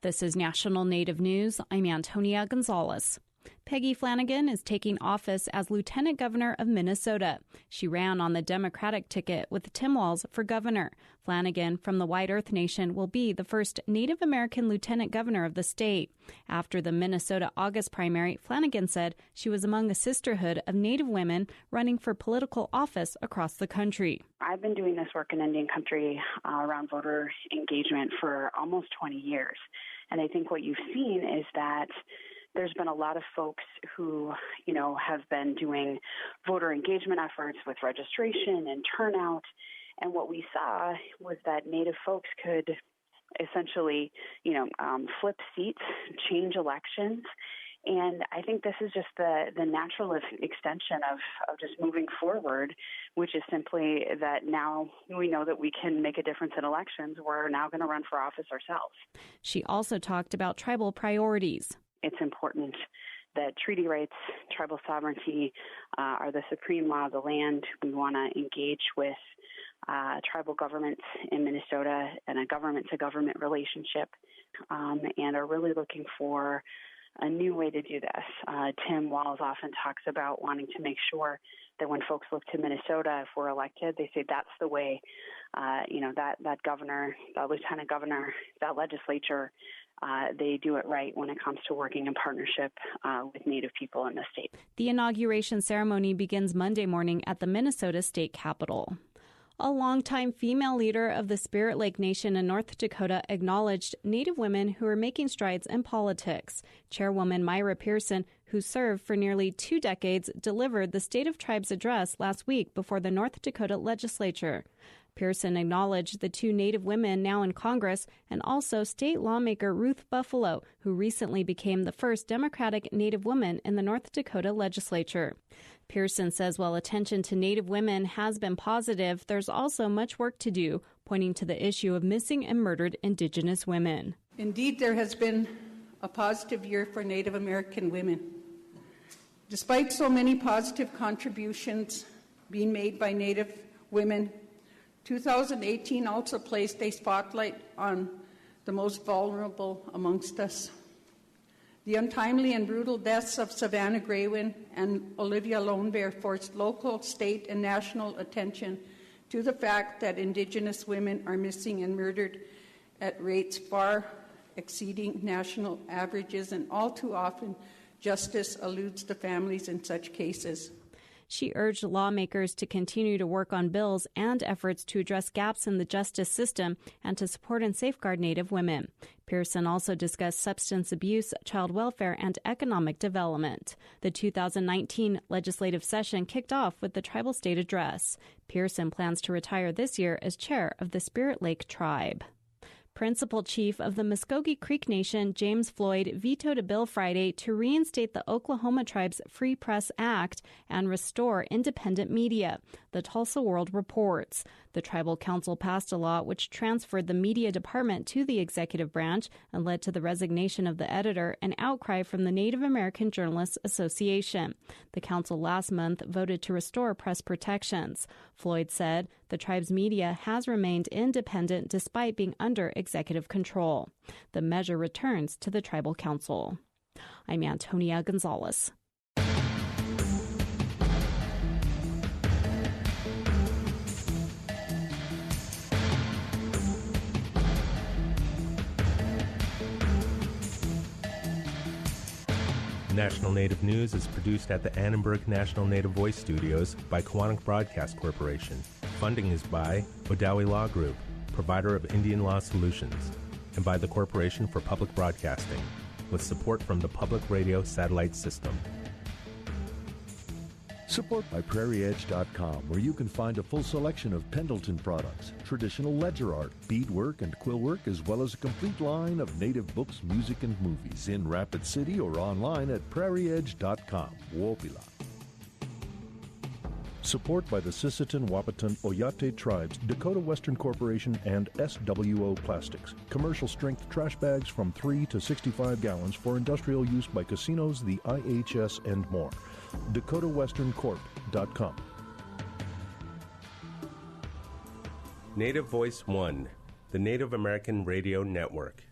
This is National Native News. I'm Antonia Gonzalez. Peggy Flanagan is taking office as Lieutenant Governor of Minnesota. She ran on the Democratic ticket with Tim Walz for governor. Flanagan from the White Earth Nation will be the first Native American lieutenant governor of the state. After the Minnesota August primary, Flanagan said she was among a sisterhood of Native women running for political office across the country. I've been doing this work in Indian country around voter engagement for almost 20 years. And I think what you've seen is that there's been a lot of folks who, have been doing voter engagement efforts with registration and turnout. And what we saw was that Native folks could essentially, flip seats, change elections. And I think this is just the natural extension of just moving forward, which is simply that now we know that we can make a difference in elections. We're now going to run for office ourselves. She also talked about tribal priorities. It's important that treaty rights, tribal sovereignty are the supreme law of the land. We want to engage with tribal governments in Minnesota and a government-to-government relationship and are really looking for a new way to do this. Tim Walz often talks about wanting to make sure that when folks look to Minnesota, if we're elected, they say that's the way, that governor, that lieutenant governor, that legislature, they do it right when it comes to working in partnership with Native people in the state. The inauguration ceremony begins Monday morning at the Minnesota State Capitol. A longtime female leader of the Spirit Lake Nation in North Dakota acknowledged Native women who are making strides in politics. Chairwoman Myra Pearson, who served for nearly 2 decades, delivered the State of Tribes address last week before the North Dakota legislature. Pearson acknowledged the 2 Native women now in Congress and also state lawmaker Ruth Buffalo, who recently became the first Democratic Native woman in the North Dakota legislature. Pearson says while attention to Native women has been positive, there's also much work to do, pointing to the issue of missing and murdered Indigenous women. Indeed, there has been a positive year for Native American women. Despite so many positive contributions being made by Native women, 2018 also placed a spotlight on the most vulnerable amongst us. The untimely and brutal deaths of Savannah Graywin and Olivia Lone Bear forced local, state, and national attention to the fact that Indigenous women are missing and murdered at rates far exceeding national averages, and all too often justice eludes the families in such cases. She urged lawmakers to continue to work on bills and efforts to address gaps in the justice system and to support and safeguard Native women. Pearson also discussed substance abuse, child welfare, and economic development. The 2019 legislative session kicked off with the Tribal State Address. Pearson plans to retire this year as chair of the Spirit Lake Tribe. Principal Chief of the Muskogee Creek Nation, James Floyd, vetoed a bill Friday to reinstate the Oklahoma Tribe's Free Press Act and restore independent media, the Tulsa World reports. The Tribal Council passed a law which transferred the media department to the executive branch and led to the resignation of the editor and outcry from the Native American Journalists Association. The council last month voted to restore press protections. Floyd said the tribe's media has remained independent despite being under executive control. The measure returns to the Tribal Council. I'm Antonia Gonzalez. National Native News is produced at the Annenberg National Native Voice Studios by Kawanak Broadcast Corporation. Funding is by Odawi Law Group, provider of Indian law solutions, and by the Corporation for Public Broadcasting, with support from the Public Radio Satellite System. Support by PrairieEdge.com, where you can find a full selection of Pendleton products, traditional ledger art, beadwork, and quill work, as well as a complete line of Native books, music, and movies in Rapid City or online at PrairieEdge.com. Wopila. Support by the Sisseton, Wahpeton, Oyate Tribes, Dakota Western Corporation, and SWO Plastics. Commercial strength trash bags from 3 to 65 gallons for industrial use by casinos, the IHS, and more. DakotaWesternCorp.com. Native Voice One, the Native American Radio Network.